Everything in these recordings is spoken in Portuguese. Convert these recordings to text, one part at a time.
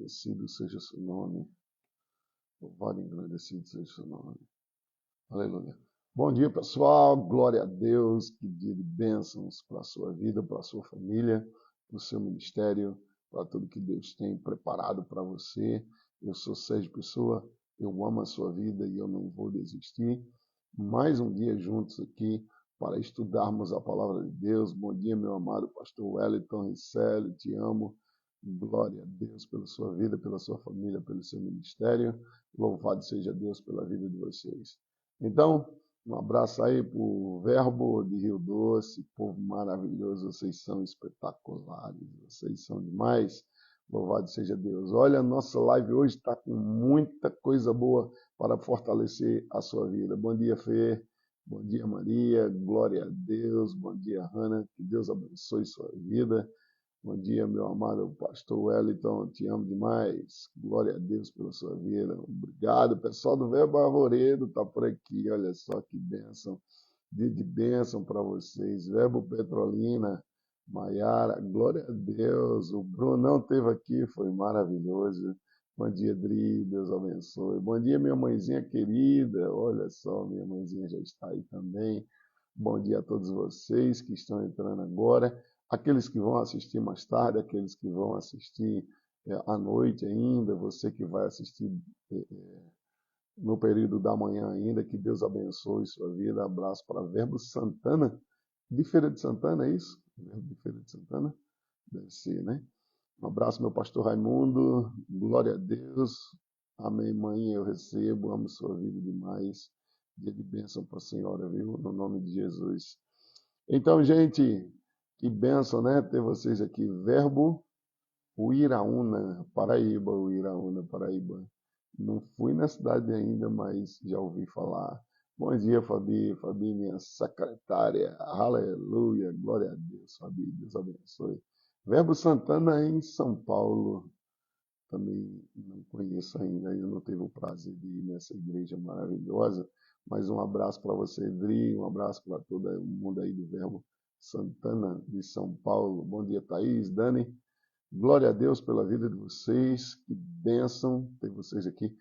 engrandecido seja o seu nome. Louvado e engrandecido seja o seu nome. Aleluia. Bom dia, pessoal. Glória a Deus. Que dia de bênçãos para a sua vida, para a sua família, para o seu ministério, para tudo que Deus tem preparado para você. Eu sou Sérgio Pessoa. Eu amo a sua vida e eu não vou desistir. Mais um dia juntos aqui para estudarmos a palavra de Deus. Bom dia, meu amado pastor Wellington Ricelli. Te amo. Glória a Deus pela sua vida, pela sua família, pelo seu ministério. Louvado seja Deus pela vida de vocês. Então, um abraço aí para o Verbo de Rio Doce, povo maravilhoso, vocês são espetaculares, vocês são demais. Louvado seja Deus. Olha, a nossa live hoje está com muita coisa boa para fortalecer a sua vida. Bom dia, Fê. Bom dia, Maria. Glória a Deus. Bom dia, Hannah. Que Deus abençoe sua vida. Bom dia, meu amado pastor Wellington, te amo demais. Glória a Deus pela sua vida. Obrigado, pessoal do Verbo Arvoredo está por aqui. Olha só que bênção. Dia de bênção para vocês. Verbo Petrolina, Maiara, glória a Deus. O Brunão esteve aqui, foi maravilhoso. Bom dia, Dri, Deus abençoe. Bom dia, minha mãezinha querida. Olha só, minha mãezinha já está aí também. Bom dia a todos vocês que estão entrando agora. Aqueles que vão assistir mais tarde, aqueles que vão assistir à noite ainda, você que vai assistir no período da manhã ainda, que Deus abençoe sua vida. Abraço para Verbo Santana, de Feira de Santana, é isso? Verbo de Feira de Santana? Deve ser, né? Um abraço, meu pastor Raimundo, glória a Deus. Amém, mãe, eu recebo, amo sua vida demais. Dia de bênção para a senhora, viu? No nome de Jesus. Então, gente, que bênção, né? Ter vocês aqui. Verbo Uiraúna, Paraíba, Uiraúna, Paraíba. Não fui na cidade ainda, mas já ouvi falar. Bom dia, Fabi. Fabi, minha secretária. Aleluia. Glória a Deus, Fabi. Deus abençoe. Verbo Santana em São Paulo. Também não conheço ainda. Eu não tive o prazer de ir nessa igreja maravilhosa. Mas um abraço para você, Edri. Um abraço para todo mundo aí do Verbo Santana de São Paulo. Bom dia, Thaís, Dani. Glória a Deus pela vida de vocês. Que bênção ter vocês aqui.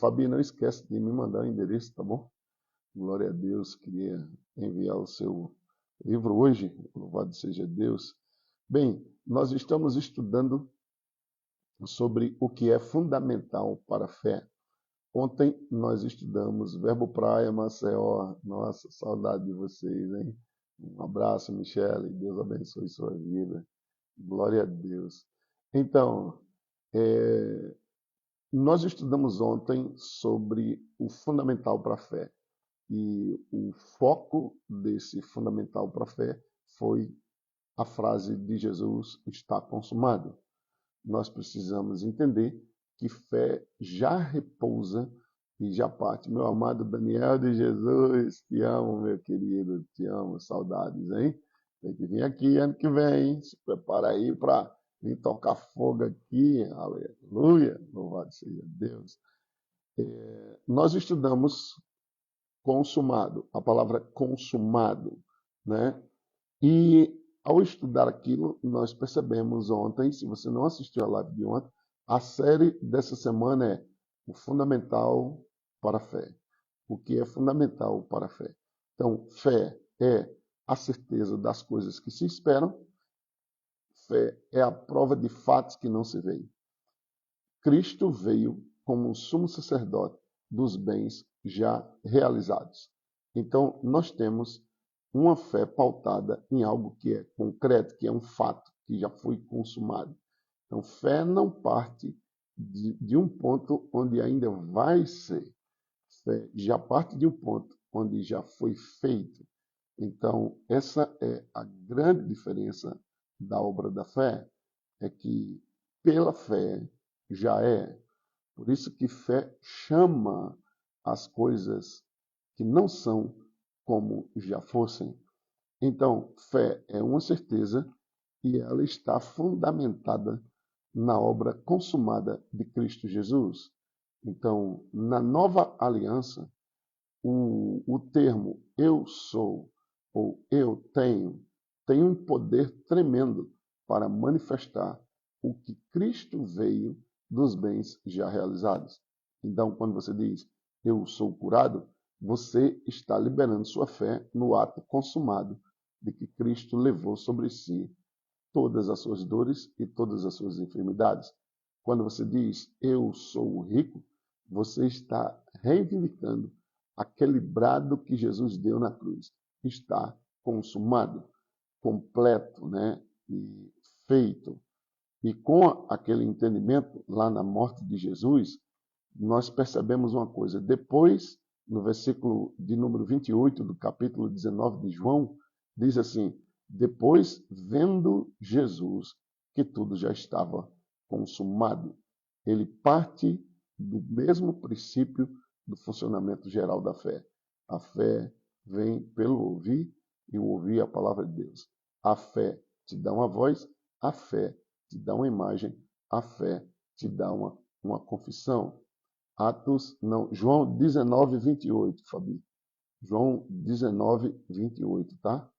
Fabi, não esquece de me mandar o endereço, tá bom? Glória a Deus. Queria enviar o seu livro hoje. Louvado seja Deus. Bem, nós estamos estudando sobre o que é fundamental para a fé. Ontem nós estudamos Verbo Praia, Maceió. Nossa, saudade de vocês, hein? Um abraço, Michele. Deus abençoe sua vida. Glória a Deus. Então, nós estudamos ontem sobre o fundamental para a fé. E o foco desse fundamental para a fé foi a frase de Jesus: está consumado. Nós precisamos entender que fé já repousa e já parte. Meu amado Daniel de Jesus, te amo, meu querido, te amo, saudades, hein? Tem que vir aqui ano que vem, hein? Se prepara aí para vir tocar fogo aqui, aleluia, louvado seja Deus. Nós estudamos consumado, a palavra consumado, né? E ao estudar aquilo, nós percebemos ontem, se você não assistiu a live de ontem, a série dessa semana é o fundamental para a fé. O que é fundamental para a fé? Então, fé é a certeza das coisas que se esperam. Fé é a prova de fatos que não se veem. Cristo veio como um sumo sacerdote dos bens já realizados. Então, nós temos uma fé pautada em algo que é concreto, que é um fato, que já foi consumado. Então, fé não parte de um ponto onde ainda vai ser. Fé já parte de um ponto onde já foi feito. Então, essa é a grande diferença da obra da fé, é que pela fé já é. Por isso que fé chama as coisas que não são como já fossem. Então, fé é uma certeza e ela está fundamentada na obra consumada de Cristo Jesus. Então, na nova aliança, o termo eu sou ou eu tenho tem um poder tremendo para manifestar o que Cristo veio dos bens já realizados. Então, quando você diz, eu sou curado, você está liberando sua fé no ato consumado de que Cristo levou sobre si todas as suas dores e todas as suas enfermidades. Quando você diz, eu sou rico, você está reivindicando aquele brado que Jesus deu na cruz. Está consumado, completo, né? E feito. E com aquele entendimento, lá na morte de Jesus, nós percebemos uma coisa. Depois, no versículo de número 28 do capítulo 19 de João, diz assim, depois, vendo Jesus que tudo já estava consumado, ele parte do mesmo princípio do funcionamento geral da fé. A fé vem pelo ouvir e o ouvir a palavra de Deus. A fé te dá uma voz, a fé te dá uma imagem, a fé te dá uma confissão. João 19, 28, Fabi. João 19, 28, tá?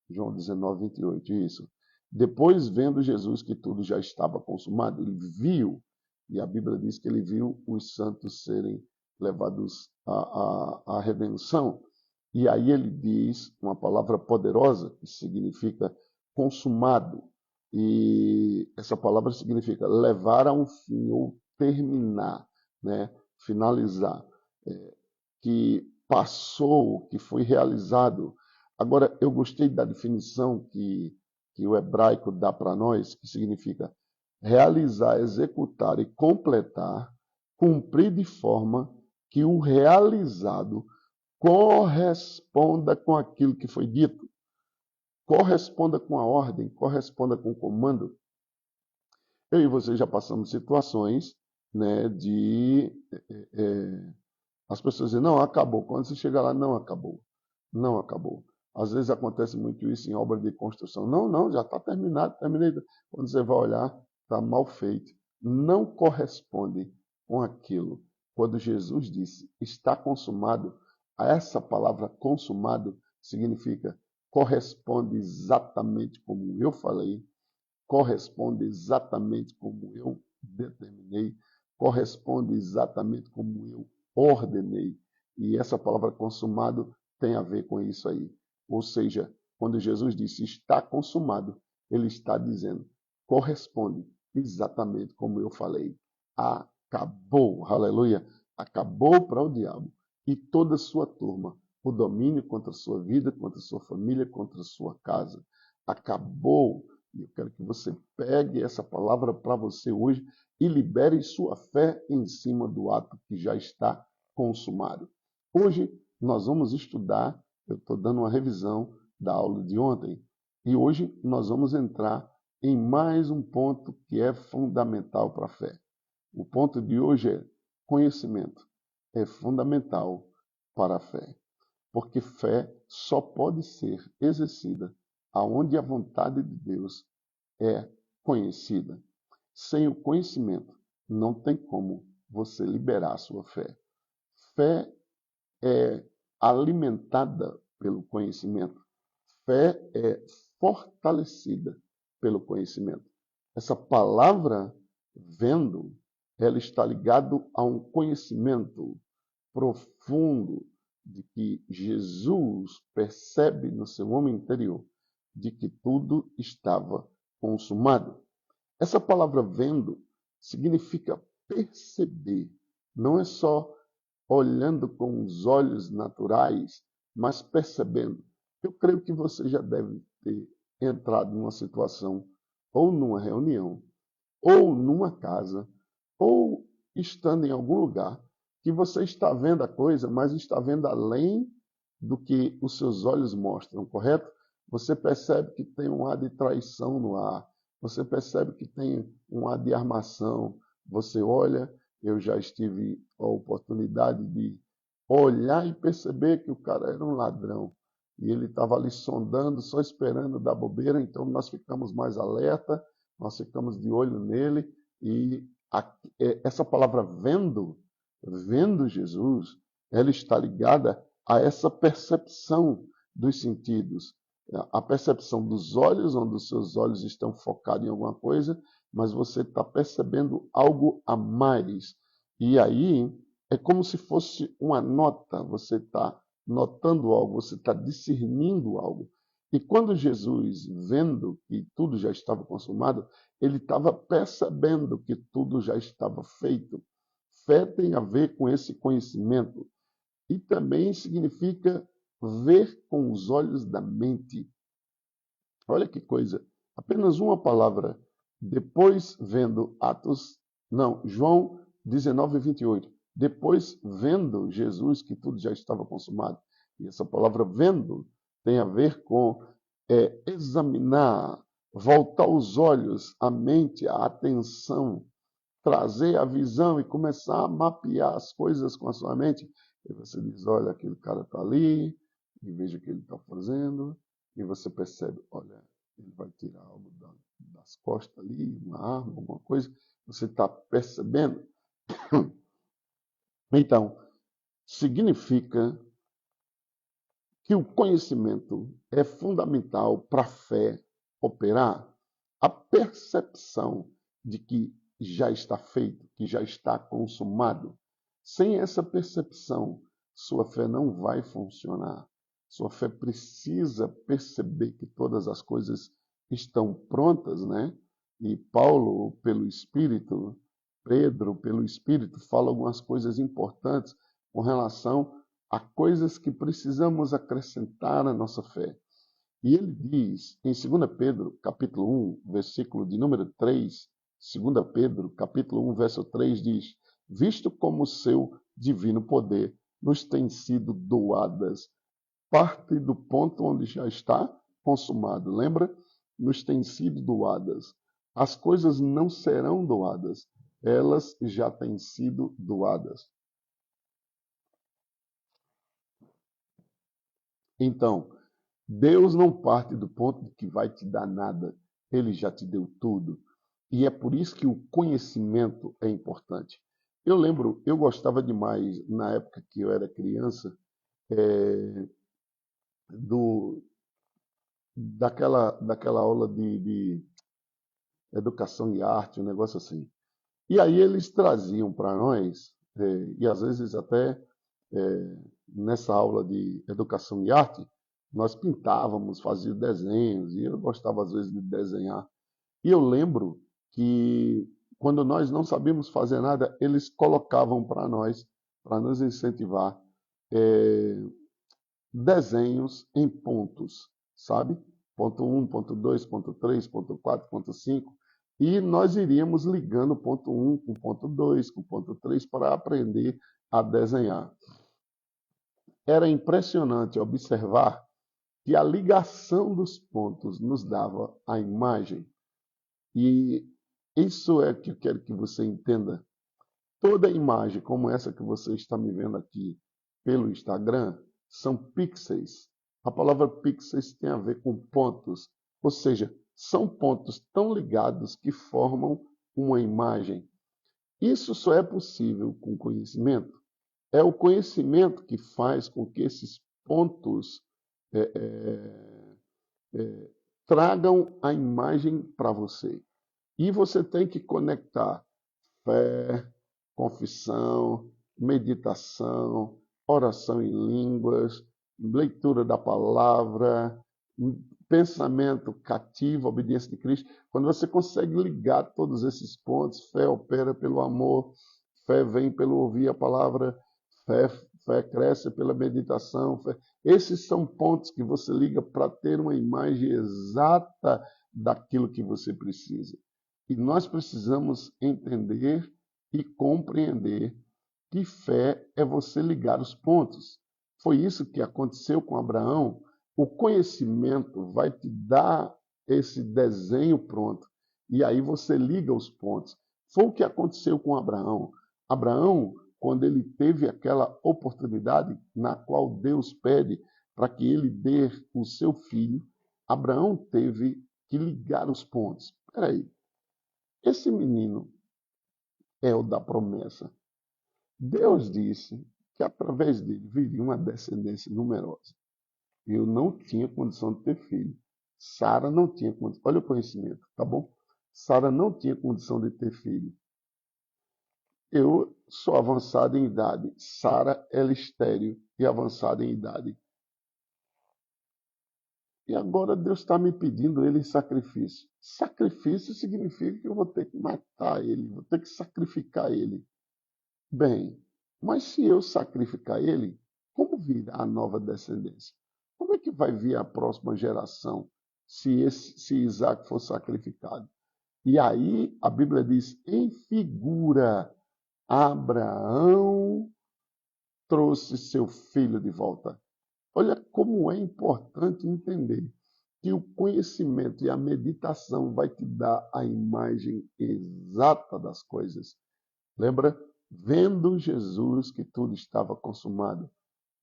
João 19, 28, isso. Depois, vendo Jesus que tudo já estava consumado, ele viu, e a Bíblia diz que ele viu os santos serem levados à redenção. E aí ele diz uma palavra poderosa, que significa consumado. E essa palavra significa levar a um fim ou terminar, né? Finalizar. Que passou, que foi realizado. Agora, eu gostei da definição que o hebraico dá para nós, que significa realizar, executar e completar, cumprir de forma que o realizado corresponda com aquilo que foi dito, corresponda com a ordem, corresponda com o comando. Eu e você já passamos situações, né, de as pessoas dizem, não, acabou. Quando você chega lá, não acabou. Não acabou. Às vezes acontece muito isso em obra de construção. Não, já está terminado, terminei. Quando você vai olhar, está mal feito. Não corresponde com aquilo. Quando Jesus disse, está consumado, essa palavra consumado significa corresponde exatamente como eu falei, corresponde exatamente como eu determinei, corresponde exatamente como eu ordenei. E essa palavra consumado tem a ver com isso aí. Ou seja, quando Jesus disse está consumado, ele está dizendo corresponde exatamente como eu falei. Acabou, aleluia, acabou para o diabo e toda a sua turma o domínio contra a sua vida, contra a sua família, contra a sua casa. Acabou. E eu quero que você pegue essa palavra para você hoje e libere sua fé em cima do ato que já está consumado. Hoje nós vamos estudar, eu estou dando uma revisão da aula de ontem, e hoje nós vamos entrar em mais um ponto que é fundamental para a fé. O ponto de hoje é conhecimento. É fundamental para a fé, porque fé só pode ser exercida aonde a vontade de Deus é conhecida. Sem o conhecimento, não tem como você liberar a sua fé. Fé é alimentada pelo conhecimento. Fé é fortalecida pelo conhecimento. Essa palavra vendo, ela está ligada a um conhecimento profundo de que Jesus percebe no seu homem interior de que tudo estava consumado. Essa palavra vendo significa perceber. Não é só olhando com os olhos naturais, mas percebendo. Eu creio que você já deve ter entrado numa situação, ou numa reunião, ou numa casa, ou estando em algum lugar, que você está vendo a coisa, mas está vendo além do que os seus olhos mostram, correto? Você percebe que tem um ar de traição no ar, você percebe que tem um ar de armação, você olha, eu já tive a oportunidade de olhar e perceber que o cara era um ladrão, e ele estava ali sondando, só esperando dar bobeira, então nós ficamos mais alerta, nós ficamos de olho nele, e essa palavra vendo Jesus, ela está ligada a essa percepção dos sentidos. A percepção dos olhos, onde os seus olhos estão focados em alguma coisa, mas você está percebendo algo a mais. E aí é como se fosse uma nota, você está notando algo, você está discernindo algo. E quando Jesus, vendo que tudo já estava consumado, ele estava percebendo que tudo já estava feito. Fé tem a ver com esse conhecimento e também significa ver com os olhos da mente. Olha que coisa, apenas uma palavra. Depois vendo João 19:28. Depois vendo Jesus que tudo já estava consumado. E essa palavra vendo tem a ver com examinar, voltar os olhos, a mente, a atenção, trazer a visão e começar a mapear as coisas com a sua mente. E você diz, olha, aquele cara está ali, e veja o que ele está fazendo, e você percebe, olha, ele vai tirar algo das costas ali, uma arma, alguma coisa, você está percebendo. Então, significa que o conhecimento é fundamental para a fé operar. A percepção de que já está feito, que já está consumado. Sem essa percepção, sua fé não vai funcionar. Sua fé precisa perceber que todas as coisas estão prontas, né? E Paulo, pelo Espírito, Pedro, pelo Espírito, fala algumas coisas importantes com relação a coisas que precisamos acrescentar à nossa fé. E ele diz em 2 Pedro, capítulo 1, versículo de número 3, 2 Pedro, capítulo 1, verso 3, diz, visto como o seu divino poder nos tem sido doadas, parte do ponto onde já está consumado. Lembra? Nos tem sido doadas. As coisas não serão doadas, elas já têm sido doadas. Então, Deus não parte do ponto de que vai te dar nada, Ele já te deu tudo. E é por isso que o conhecimento é importante. Eu lembro, eu gostava demais, na época que eu era criança, é, daquela aula de educação e arte, um negócio assim. E aí eles traziam para nós, e às vezes até nessa aula de educação e arte, nós pintávamos, fazíamos desenhos, e eu gostava às vezes de desenhar. E eu lembro que quando nós não sabíamos fazer nada, eles colocavam para nos incentivar, desenhos em pontos, sabe? Ponto 1, ponto 2, ponto 3, ponto 4, ponto 5. E nós iríamos ligando ponto 1 com ponto 2, com ponto 3 para aprender a desenhar. Era impressionante observar que a ligação dos pontos nos dava a imagem. E isso é que eu quero que você entenda. Toda imagem, como essa que você está me vendo aqui pelo Instagram, são pixels. A palavra pixels tem a ver com pontos, ou seja, são pontos tão ligados que formam uma imagem. Isso só é possível com conhecimento. É o conhecimento que faz com que esses pontos tragam a imagem para você. E você tem que conectar fé, confissão, meditação, oração em línguas, leitura da palavra, pensamento cativo, obediência de Cristo. Quando você consegue ligar todos esses pontos, fé opera pelo amor, fé vem pelo ouvir a palavra, fé cresce pela meditação. Esses são pontos que você liga para ter uma imagem exata daquilo que você precisa. E nós precisamos entender e compreender que fé é você ligar os pontos. Foi isso que aconteceu com Abraão. O conhecimento vai te dar esse desenho pronto. E aí você liga os pontos. Foi o que aconteceu com Abraão. Abraão, quando ele teve aquela oportunidade na qual Deus pede para que ele dê o seu filho, Abraão teve que ligar os pontos. Espera aí. Esse menino é o da promessa. Deus disse que através dele viria uma descendência numerosa. Eu não tinha condição de ter filho. Sara não tinha condição. Olha o conhecimento, tá bom? Sara não tinha condição de ter filho. Eu sou avançado em idade. Sara é estéril e avançada em idade. E agora Deus está me pedindo ele em sacrifício. Sacrifício significa que eu vou ter que matar ele, vou ter que sacrificar ele. Bem, mas se eu sacrificar ele, como virá a nova descendência? Como é que vai vir a próxima geração se Isaac for sacrificado? E aí a Bíblia diz, em figura, Abraão trouxe seu filho de volta. Olha como é importante entender que o conhecimento e a meditação vai te dar a imagem exata das coisas. Lembra? Vendo Jesus que tudo estava consumado.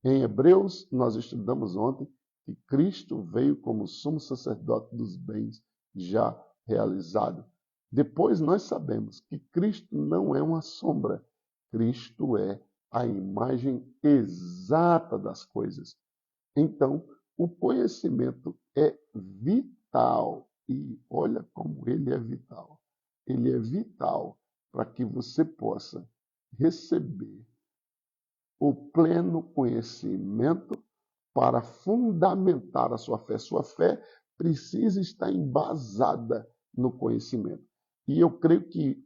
Em Hebreus, nós estudamos ontem que Cristo veio como sumo sacerdote dos bens já realizados. Depois nós sabemos que Cristo não é uma sombra. Cristo é a imagem exata das coisas. Então, o conhecimento é vital. E olha como ele é vital. Ele é vital para que você possa receber o pleno conhecimento para fundamentar a sua fé. Sua fé precisa estar embasada no conhecimento. E eu creio que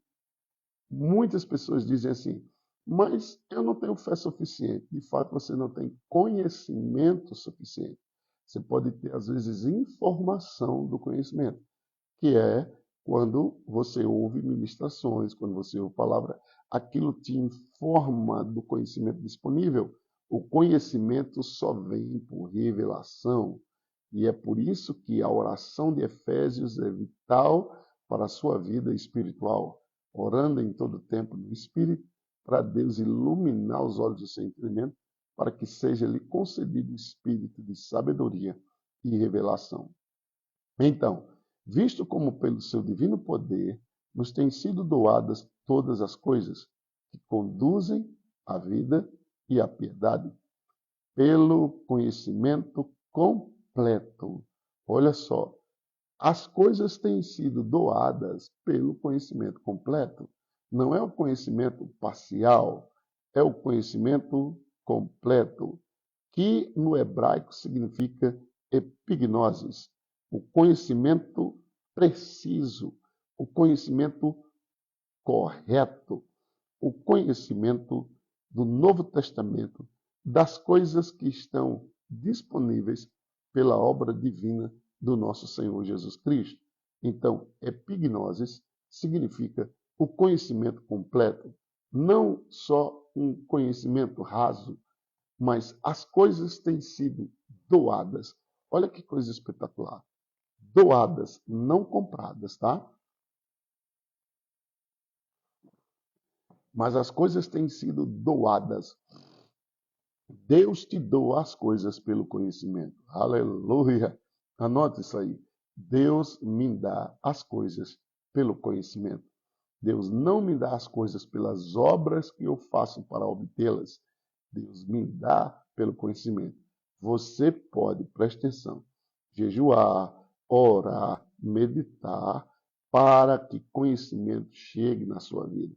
muitas pessoas dizem assim, mas eu não tenho fé suficiente. De fato, você não tem conhecimento suficiente. Você pode ter, às vezes, informação do conhecimento, que é quando você ouve ministrações, quando você ouve palavra, aquilo te informa do conhecimento disponível. O conhecimento só vem por revelação. E é por isso que a oração de Efésios é vital para a sua vida espiritual. Orando em todo tempo no Espírito, para Deus iluminar os olhos do seu entendimento, para que seja-lhe concedido o espírito de sabedoria e revelação. Então, visto como pelo seu divino poder nos têm sido doadas todas as coisas que conduzem à vida e à piedade, pelo conhecimento completo. Olha só, as coisas têm sido doadas pelo conhecimento completo. Não é o conhecimento parcial, é o conhecimento completo, que no hebraico significa epignosis, o conhecimento preciso, o conhecimento correto, o conhecimento do Novo Testamento, das coisas que estão disponíveis pela obra divina do nosso Senhor Jesus Cristo. Então, epignosis significa o conhecimento completo, não só um conhecimento raso, mas as coisas têm sido doadas. Olha que coisa espetacular. Doadas, não compradas, tá? Mas as coisas têm sido doadas. Deus te doa as coisas pelo conhecimento. Aleluia! Anote isso aí. Deus me dá as coisas pelo conhecimento. Deus não me dá as coisas pelas obras que eu faço para obtê-las. Deus me dá pelo conhecimento. Você pode, preste atenção, jejuar, orar, meditar, para que conhecimento chegue na sua vida.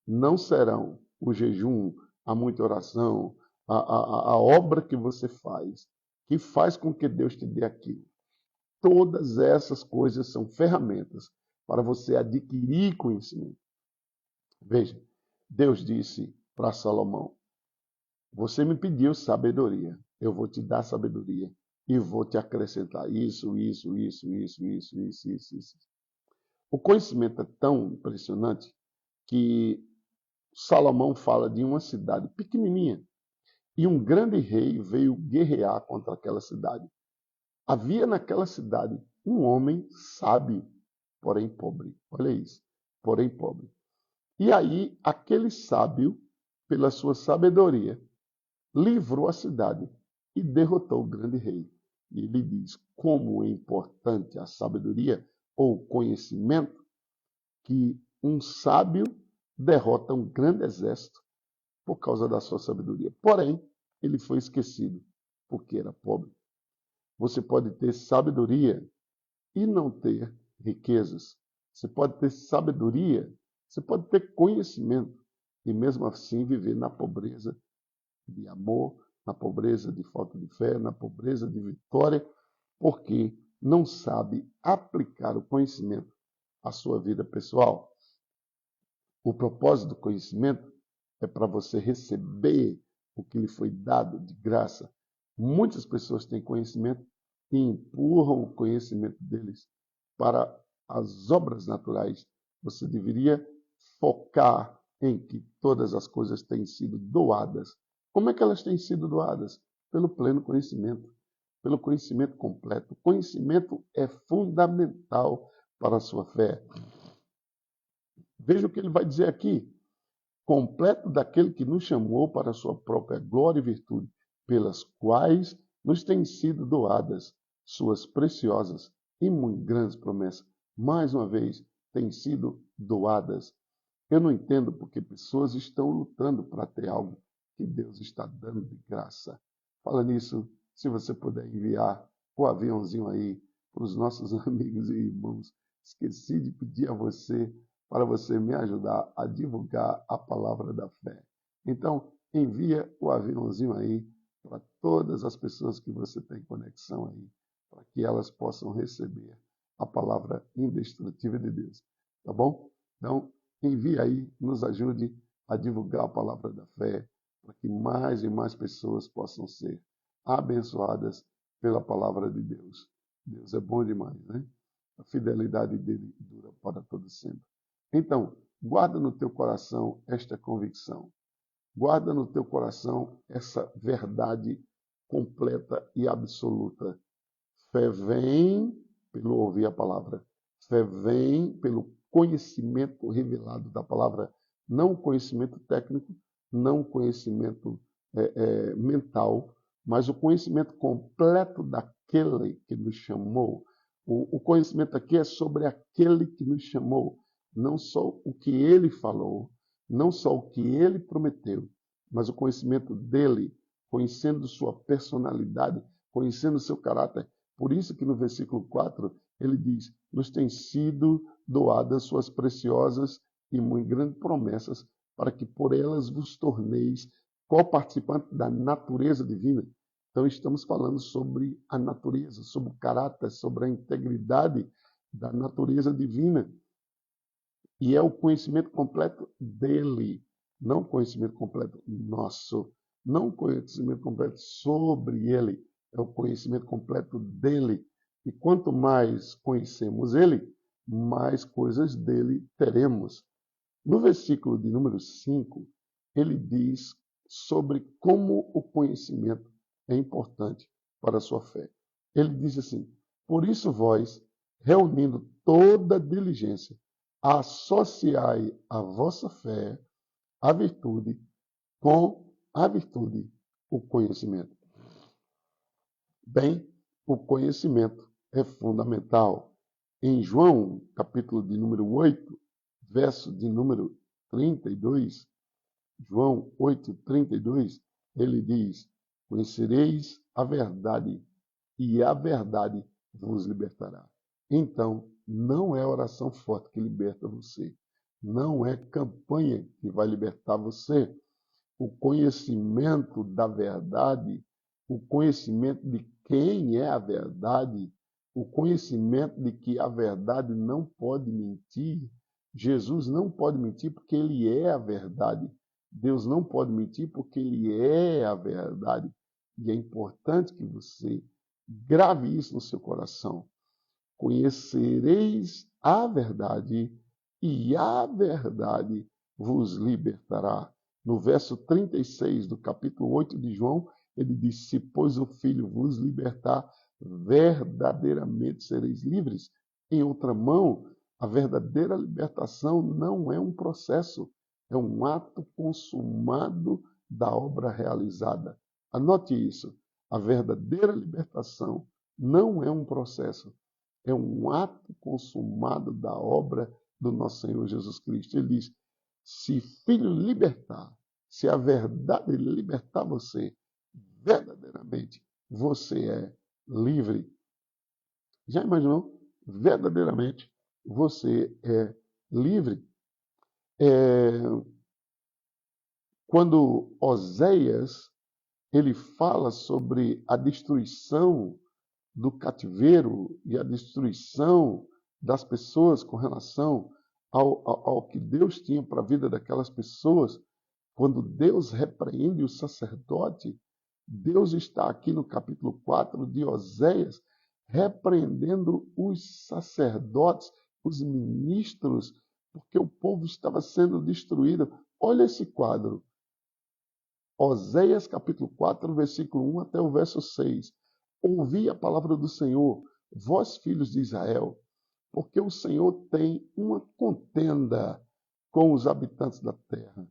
Não serão o jejum, a muita oração, a obra que você faz, que faz com que Deus te dê aquilo. Todas essas coisas são ferramentas para você adquirir conhecimento. Veja, Deus disse para Salomão, você me pediu sabedoria, eu vou te dar sabedoria e vou te acrescentar isso. O conhecimento é tão impressionante que Salomão fala de uma cidade pequenininha e um grande rei veio guerrear contra aquela cidade. Havia naquela cidade um homem sábio, porém pobre. Olha isso, porém pobre. E aí, aquele sábio, pela sua sabedoria, livrou a cidade e derrotou o grande rei. E ele diz como é importante a sabedoria ou conhecimento, que um sábio derrota um grande exército por causa da sua sabedoria. Porém, ele foi esquecido porque era pobre. Você pode ter sabedoria e não ter riquezas. você pode ter sabedoria, você pode ter conhecimento e mesmo assim viver na pobreza de amor, na pobreza de falta de fé, na pobreza de vitória, porque não sabe aplicar o conhecimento à sua vida pessoal. O propósito do conhecimento é para você receber o que lhe foi dado de graça. Muitas pessoas têm conhecimento e empurram o conhecimento deles para as obras naturais. Você deveria focar em que todas as coisas têm sido doadas. Como é que elas têm sido doadas? Pelo pleno conhecimento, pelo conhecimento completo. O conhecimento é fundamental para a sua fé. Veja o que ele vai dizer aqui. Completo daquele que nos chamou para a sua própria glória e virtude, pelas quais nos têm sido doadas suas preciosas e muito grandes promessas. Mais uma vez, têm sido doadas. Eu não entendo porque pessoas estão lutando para ter algo que Deus está dando de graça. Fala nisso, se você puder enviar o aviãozinho aí para os nossos amigos e irmãos. Esqueci de pedir a você para você me ajudar a divulgar a palavra da fé. Então, envia o aviãozinho aí para todas as pessoas que você tem conexão aí, para que elas possam receber a palavra indestrutível de Deus. Tá bom? Então, envie aí, nos ajude a divulgar a palavra da fé, para que mais e mais pessoas possam ser abençoadas pela palavra de Deus. Deus é bom demais, né? A fidelidade dele dura para todo sempre. Então, guarda no teu coração esta convicção. Guarda no teu coração essa verdade completa e absoluta. Fé vem pelo ouvir a palavra. Fé vem pelo conhecimento revelado da palavra. Não conhecimento técnico, não conhecimento mental, mas o conhecimento completo daquele que nos chamou. O conhecimento aqui é sobre aquele que nos chamou. Não só o que ele falou, não só o que ele prometeu, mas o conhecimento dele, conhecendo sua personalidade, conhecendo seu caráter. Por isso que no versículo 4 ele diz, nos têm sido doadas suas preciosas e muito grandes promessas, para que por elas vos torneis co-participantes da natureza divina. Então estamos falando sobre a natureza, sobre o caráter, sobre a integridade da natureza divina. E é o conhecimento completo dele, não o conhecimento completo nosso, não o conhecimento completo sobre ele, é o conhecimento completo dele. E quanto mais conhecemos ele, mais coisas dele teremos. No versículo de número 5, ele diz sobre como o conhecimento é importante para a sua fé. Ele diz assim, por isso vós, reunindo toda diligência, associai a vossa fé à virtude, com a virtude o conhecimento. Bem, o conhecimento é fundamental. Em João, capítulo de número 8, verso de número 32, João 8, 32, ele diz, conhecereis a verdade e a verdade vos libertará. Então, não é oração forte que liberta você. Não é campanha que vai libertar você. O conhecimento da verdade, o conhecimento de quem é a verdade, o conhecimento de que a verdade não pode mentir. Jesus não pode mentir porque ele é a verdade. Deus não pode mentir porque ele é a verdade. E é importante que você grave isso no seu coração. Conhecereis a verdade e a verdade vos libertará. No verso 36 do capítulo 8 de João, ele diz, se pois o Filho vos libertar, verdadeiramente sereis livres. Em outra mão, a verdadeira libertação não é um processo, é um ato consumado da obra realizada. Anote isso. A verdadeira libertação não é um processo, é um ato consumado da obra do nosso Senhor Jesus Cristo. Ele diz, se Filho libertar, se a verdade libertar você, verdadeiramente você é livre. Já imaginou? Verdadeiramente você é livre. Quando Oséias ele fala sobre a destruição do cativeiro e a destruição das pessoas com relação ao que Deus tinha para a vida daquelas pessoas, quando Deus repreende o sacerdote, Deus está aqui no capítulo 4 de Oséias, repreendendo os sacerdotes, os ministros, porque o povo estava sendo destruído. Olha esse quadro. Oséias capítulo 4, versículo 1 até o verso 6. Ouvi a palavra do Senhor, vós filhos de Israel, porque o Senhor tem uma contenda com os habitantes da terra,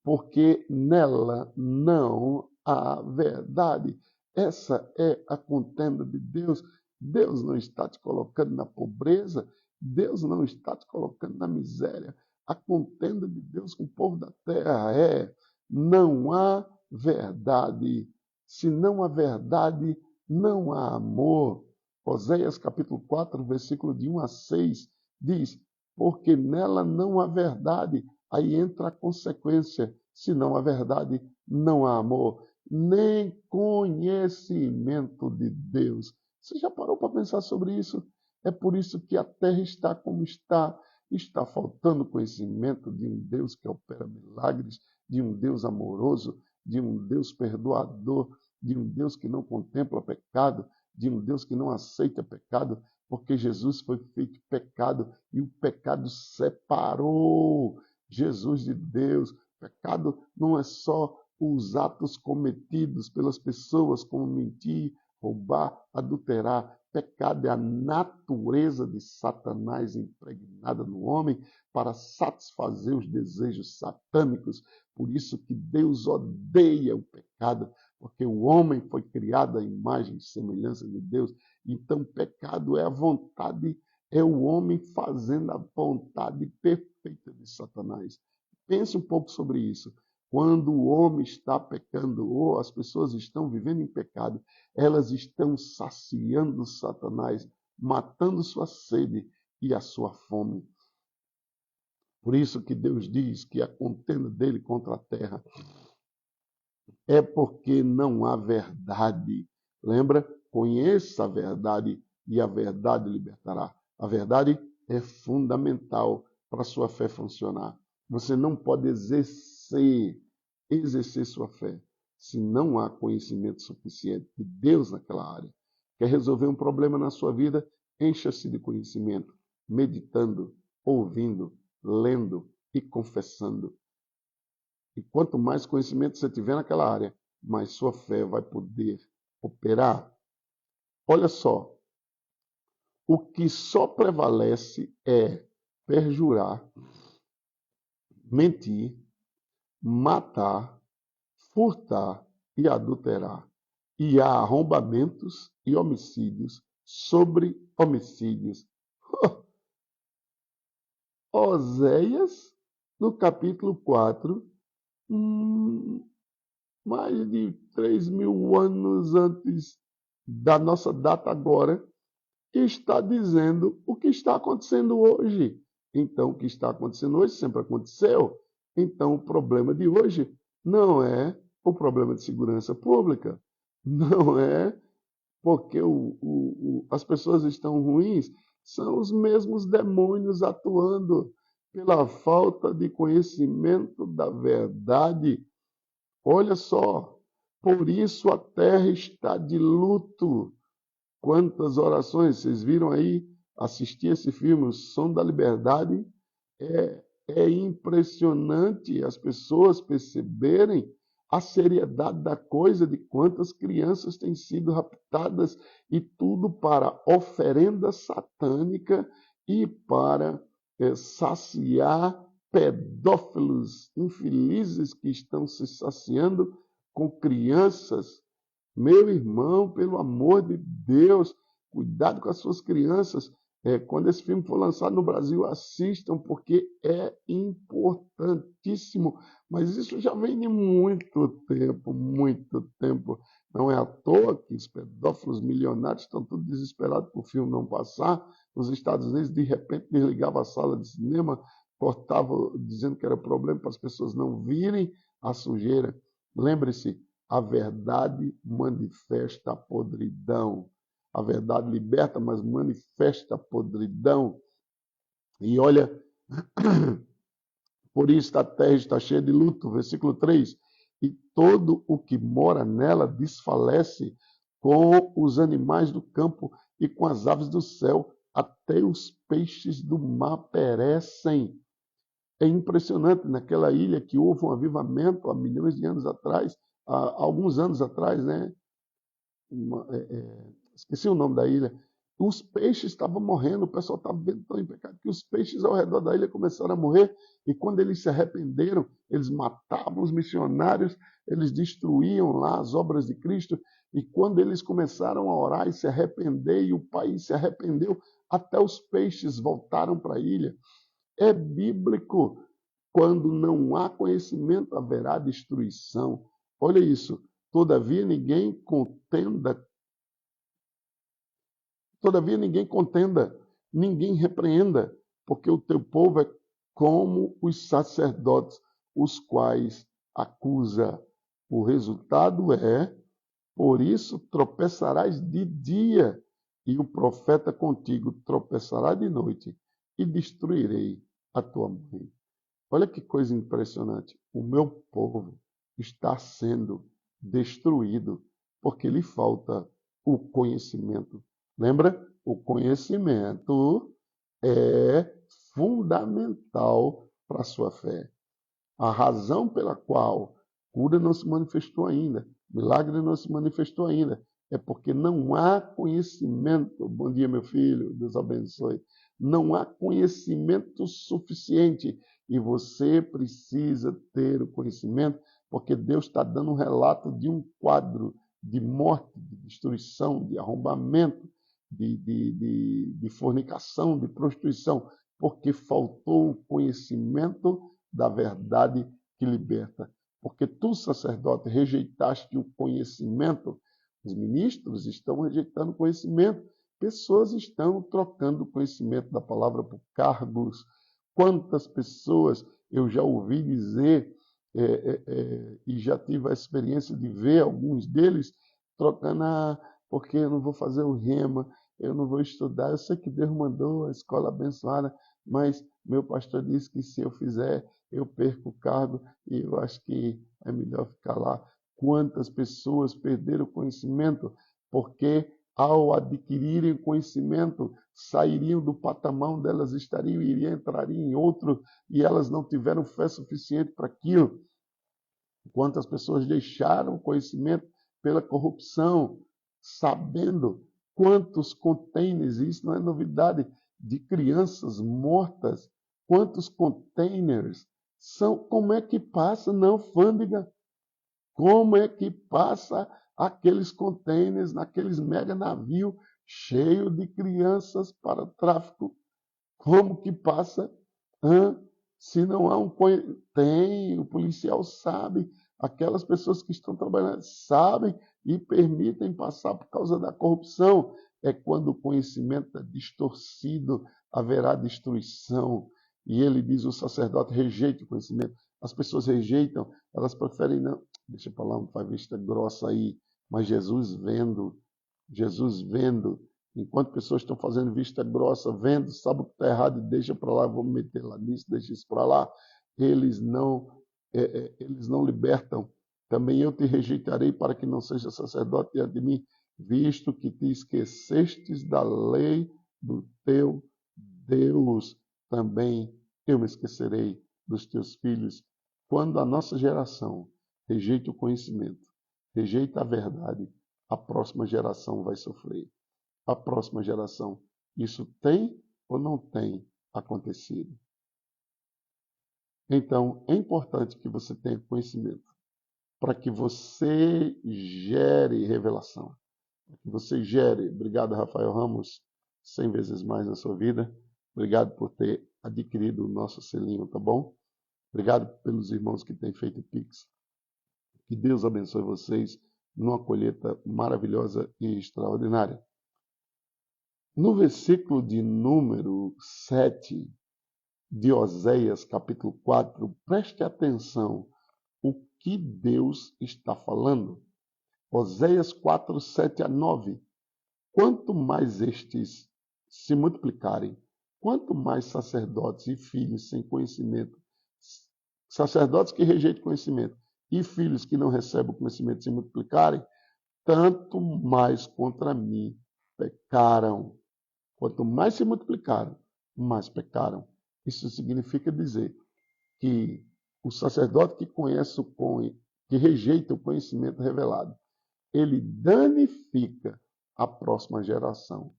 porque nela não há verdade. Essa é a contenda de Deus. Deus não está te colocando na pobreza, Deus não está te colocando na miséria. A contenda de Deus com o povo da terra é: não há verdade. Se não há verdade, não há amor. Oséias capítulo 4, versículo de 1 a 6 diz: porque nela não há verdade. Aí entra a consequência: se não há verdade, não há amor, nem conhecimento de Deus. Você já parou para pensar sobre isso? É por isso que a terra está como está. Está faltando conhecimento de um Deus que opera milagres, de um Deus amoroso, de um Deus perdoador, de um Deus que não contempla pecado, de um Deus que não aceita pecado, porque Jesus foi feito pecado e o pecado separou Jesus de Deus. Pecado não é só os atos cometidos pelas pessoas, como mentir, roubar, adulterar. Pecado é a natureza de Satanás impregnada no homem para satisfazer os desejos satânicos. Por isso que Deus odeia o pecado, porque o homem foi criado à imagem e semelhança de Deus. Então, pecado é a vontade, é o homem fazendo a vontade perfeita de Satanás. Pense um pouco sobre isso. Quando o homem está pecando ou as pessoas estão vivendo em pecado, elas estão saciando Satanás, matando sua sede e a sua fome. Por isso que Deus diz que a contenda dele contra a terra é porque não há verdade. Lembra? Conheça a verdade e a verdade libertará. A verdade é fundamental para a sua fé funcionar. Você não pode exercer sua fé se não há conhecimento suficiente de Deus naquela área. Quer resolver um problema na sua vida? Encha-se de conhecimento, meditando, ouvindo, lendo e confessando. E quanto mais conhecimento você tiver naquela área, mais sua fé vai poder operar. Olha só, o que só prevalece é perjurar, mentir, matar, furtar e adulterar. E há arrombamentos e homicídios sobre homicídios. Oséias, no capítulo 4, mais de 3.000 anos antes da nossa data agora, está dizendo o que está acontecendo hoje. Então, o que está acontecendo hoje sempre aconteceu. Então, o problema de hoje não é o problema de segurança pública, não é porque as pessoas estão ruins, são os mesmos demônios atuando pela falta de conhecimento da verdade. Olha só, por isso a terra está de luto. Quantas orações, vocês viram aí, assistir esse filme, O Som da Liberdade? É impressionante as pessoas perceberem a seriedade da coisa, de quantas crianças têm sido raptadas, e tudo para oferenda satânica e para saciar pedófilos infelizes que estão se saciando com crianças. Meu irmão, pelo amor de Deus, cuidado com as suas crianças. Quando esse filme for lançado no Brasil, assistam, porque é importantíssimo. Mas isso já vem de muito tempo, muito tempo. Não é à toa que os pedófilos milionários estão todos desesperados por o filme não passar, nos Estados Unidos, de repente desligava a sala de cinema, cortava, dizendo que era problema para as pessoas não virem a sujeira. Lembre-se, a verdade manifesta a podridão. A verdade liberta, mas manifesta a podridão. E olha, por isso a terra está cheia de luto. Versículo 3. E todo o que mora nela desfalece com os animais do campo e com as aves do céu. Até os peixes do mar perecem. É impressionante, naquela ilha que houve um avivamento há milhões de anos atrás, há alguns anos atrás, né? Esqueci o nome da ilha. Os peixes estavam morrendo, o pessoal estava vendo tão em pecado que os peixes ao redor da ilha começaram a morrer, e quando eles se arrependeram, eles matavam os missionários, eles destruíam lá as obras de Cristo, e quando eles começaram a orar e se arrepender, e o país se arrependeu, até os peixes voltaram para a ilha. É bíblico. Quando não há conhecimento, haverá destruição. Olha isso. Todavia ninguém contenda, ninguém repreenda, porque o teu povo é como os sacerdotes, os quais acusa. O resultado é, por isso tropeçarás de dia, e o profeta contigo tropeçará de noite, e destruirei a tua mãe. Olha que coisa impressionante. O meu povo está sendo destruído porque lhe falta o conhecimento. Lembra? O conhecimento é fundamental para a sua fé. A razão pela qual cura não se manifestou ainda, milagre não se manifestou ainda, é porque não há conhecimento. Bom dia, meu filho, Deus abençoe. Não há conhecimento suficiente e você precisa ter o conhecimento, porque Deus está dando um relato de um quadro de morte, de destruição, de arrombamento, de fornicação, de prostituição, porque faltou o conhecimento da verdade que liberta. Porque tu, sacerdote, rejeitaste o conhecimento. Os ministros estão rejeitando o conhecimento. Pessoas estão trocando o conhecimento da palavra por cargos. Quantas pessoas eu já ouvi dizer, e já tive a experiência de ver alguns deles trocando, porque eu não vou fazer o rema, eu não vou estudar, eu sei que Deus mandou a escola abençoada, mas meu pastor disse que se eu fizer, eu perco o cargo e eu acho que é melhor ficar lá. Quantas pessoas perderam o conhecimento porque ao adquirirem conhecimento, sairiam do patamar onde elas estariam, entrariam em outro, e elas não tiveram fé suficiente para aquilo. Quantas pessoas deixaram o conhecimento pela corrupção, sabendo quantos containers, isso não é novidade, de crianças mortas, quantos containers são, como é que passa na alfândega? Como é que passa aqueles containers, naqueles mega navios cheios de crianças para tráfico? Como que passa? Se não há um... Tem, o policial sabe, aquelas pessoas que estão trabalhando sabem e permitem passar por causa da corrupção. É quando o conhecimento é distorcido, haverá destruição. E ele diz, o sacerdote rejeita o conhecimento. As pessoas rejeitam, elas preferem não... Deixa para lá, não faz vista grossa aí. Mas Jesus vendo, enquanto pessoas estão fazendo vista grossa, vendo, sabe o que está errado e deixa para lá, vamos meter lá nisso, deixa isso para lá, eles não libertam. Também eu te rejeitarei para que não seja sacerdote diante de mim, visto que te esquecestes da lei do teu Deus, também eu me esquecerei dos teus filhos. Quando a nossa geração rejeita o conhecimento, rejeita a verdade, a próxima geração vai sofrer. A próxima geração. Isso tem ou não tem acontecido? Então, é importante que você tenha conhecimento para que você gere revelação. Para que você gere. Obrigado, Rafael Ramos, 100 vezes mais na sua vida. Obrigado por ter adquirido o nosso selinho, tá bom? Obrigado pelos irmãos que têm feito Pix. Que Deus abençoe vocês numa colheita maravilhosa e extraordinária. No versículo de número 7 de Oséias, capítulo 4, preste atenção o que Deus está falando. Oséias 4, 7 a 9. Quanto mais estes se multiplicarem, quanto mais sacerdotes e filhos sem conhecimento, sacerdotes que rejeitam conhecimento e filhos que não recebem o conhecimento se multiplicarem, tanto mais contra mim pecaram. Quanto mais se multiplicaram, mais pecaram. Isso significa dizer que o sacerdote que conhece que rejeita o conhecimento revelado, ele danifica a próxima geração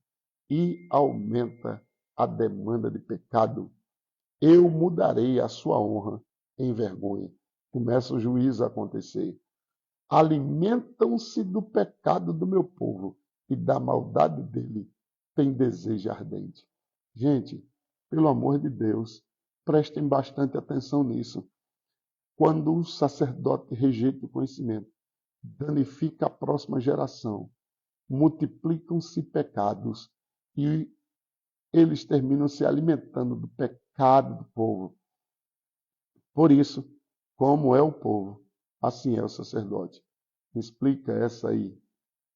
e aumenta a demanda de pecado. Eu mudarei a sua honra em vergonha. Começa o juízo a acontecer. Alimentam-se do pecado do meu povo e da maldade dele tem desejo ardente. Gente, pelo amor de Deus, prestem bastante atenção nisso. Quando o sacerdote rejeita o conhecimento, danifica a próxima geração, multiplicam-se pecados e eles terminam se alimentando do pecado do povo. Por isso, como é o povo, assim é o sacerdote. Me explica essa aí.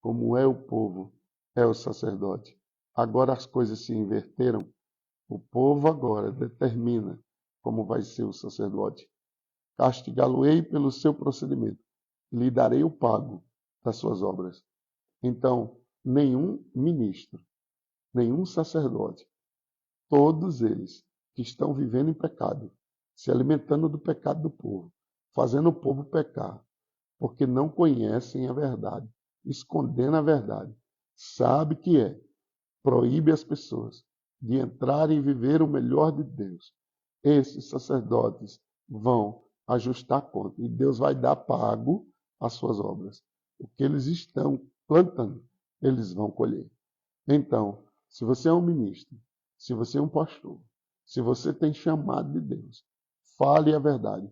Como é o povo, é o sacerdote. Agora as coisas se inverteram. O povo agora determina como vai ser o sacerdote. Castigá-lo-ei pelo seu procedimento. Lhe darei o pago das suas obras. Então, nenhum ministro, nenhum sacerdote, todos eles que estão vivendo em pecado, se alimentando do pecado do povo, fazendo o povo pecar, porque não conhecem a verdade, escondendo a verdade, sabe que proíbe as pessoas de entrarem e viver o melhor de Deus. Esses sacerdotes vão ajustar a conta e Deus vai dar pago às suas obras. O que eles estão plantando, eles vão colher. Então, se você é um ministro, se você é um pastor, se você tem chamado de Deus, fale a verdade,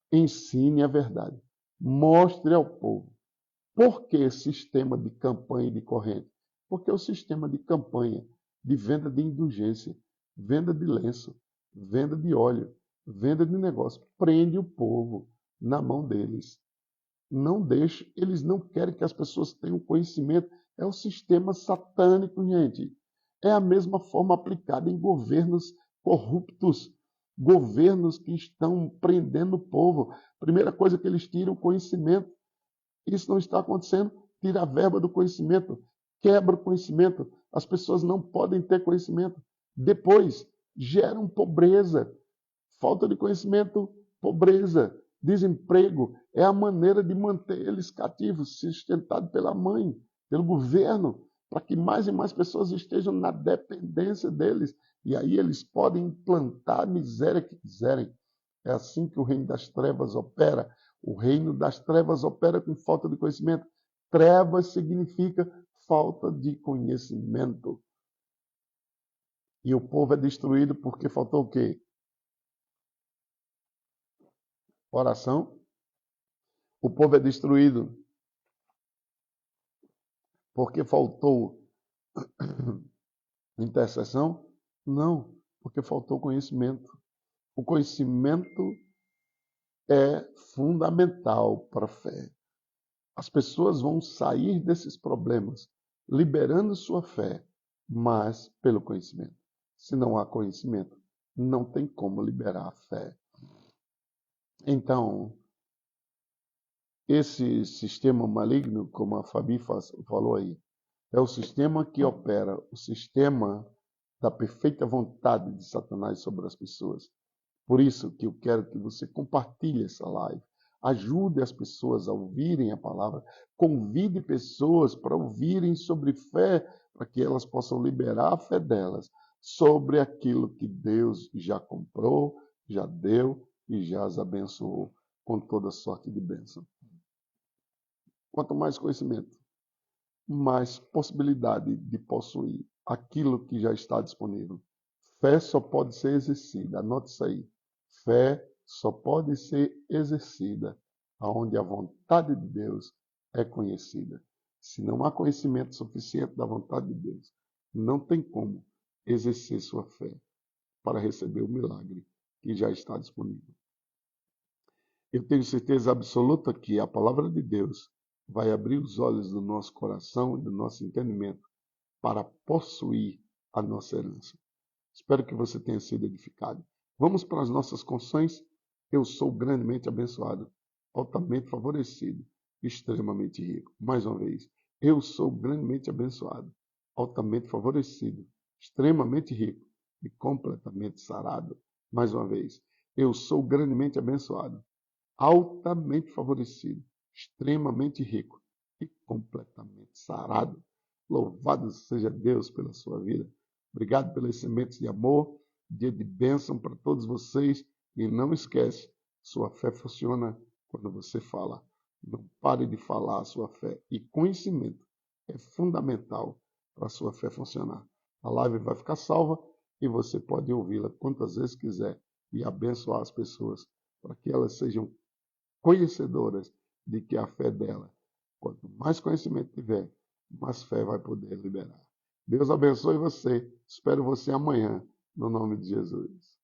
ensine a verdade, mostre ao povo. Por que sistema de campanha e de corrente? Porque é o sistema de campanha, de venda de indulgência, venda de lenço, venda de óleo, venda de negócio, prende o povo na mão deles. Não deixa, eles não querem que as pessoas tenham conhecimento. É o sistema satânico, gente. É a mesma forma aplicada em governos corruptos, governos que estão prendendo o povo. Primeira coisa que eles tiram, o conhecimento. Isso não está acontecendo. Tira a verba do conhecimento, quebra o conhecimento. As pessoas não podem ter conhecimento. Depois, geram pobreza, falta de conhecimento, pobreza, desemprego. É a maneira de manter eles cativos, sustentados pela mãe, pelo governo, para que mais e mais pessoas estejam na dependência deles. E aí eles podem implantar a miséria que quiserem. É assim que o reino das trevas opera. O reino das trevas opera com falta de conhecimento. Trevas significa falta de conhecimento. E o povo é destruído porque faltou o quê? Oração. O povo é destruído porque faltou intercessão? Não, porque faltou conhecimento. O conhecimento é fundamental para a fé. As pessoas vão sair desses problemas liberando sua fé, mas pelo conhecimento. Se não há conhecimento, não tem como liberar a fé. Então, esse sistema maligno, como a Fabi falou aí, é o sistema que opera, o sistema da perfeita vontade de Satanás sobre as pessoas. Por isso que eu quero que você compartilhe essa live. Ajude as pessoas a ouvirem a palavra. Convide pessoas para ouvirem sobre fé, para que elas possam liberar a fé delas sobre aquilo que Deus já comprou, já deu e já as abençoou com toda sorte de bênção. Quanto mais conhecimento, mais possibilidade de possuir aquilo que já está disponível. Fé só pode ser exercida, anote isso aí. Fé só pode ser exercida onde a vontade de Deus é conhecida. Se não há conhecimento suficiente da vontade de Deus, não tem como exercer sua fé para receber o milagre que já está disponível. Eu tenho certeza absoluta que a palavra de Deus vai abrir os olhos do nosso coração e do nosso entendimento para possuir a nossa herança. Espero que você tenha sido edificado. Vamos para as nossas confissões. Eu sou grandemente abençoado, altamente favorecido, extremamente rico. Mais uma vez, eu sou grandemente abençoado, altamente favorecido, extremamente rico e completamente sarado. Mais uma vez, eu sou grandemente abençoado, altamente favorecido, extremamente rico e completamente sarado. Louvado seja Deus pela sua vida. Obrigado pelas sementes de amor, dia de bênção para todos vocês. E não esquece, sua fé funciona quando você fala. Não pare de falar a sua fé. E conhecimento é fundamental para a sua fé funcionar. A live vai ficar salva e você pode ouvi-la quantas vezes quiser e abençoar as pessoas para que elas sejam conhecedoras de que a fé dela, quanto mais conhecimento tiver, mais fé vai poder liberar. Deus abençoe você. Espero você amanhã, no nome de Jesus.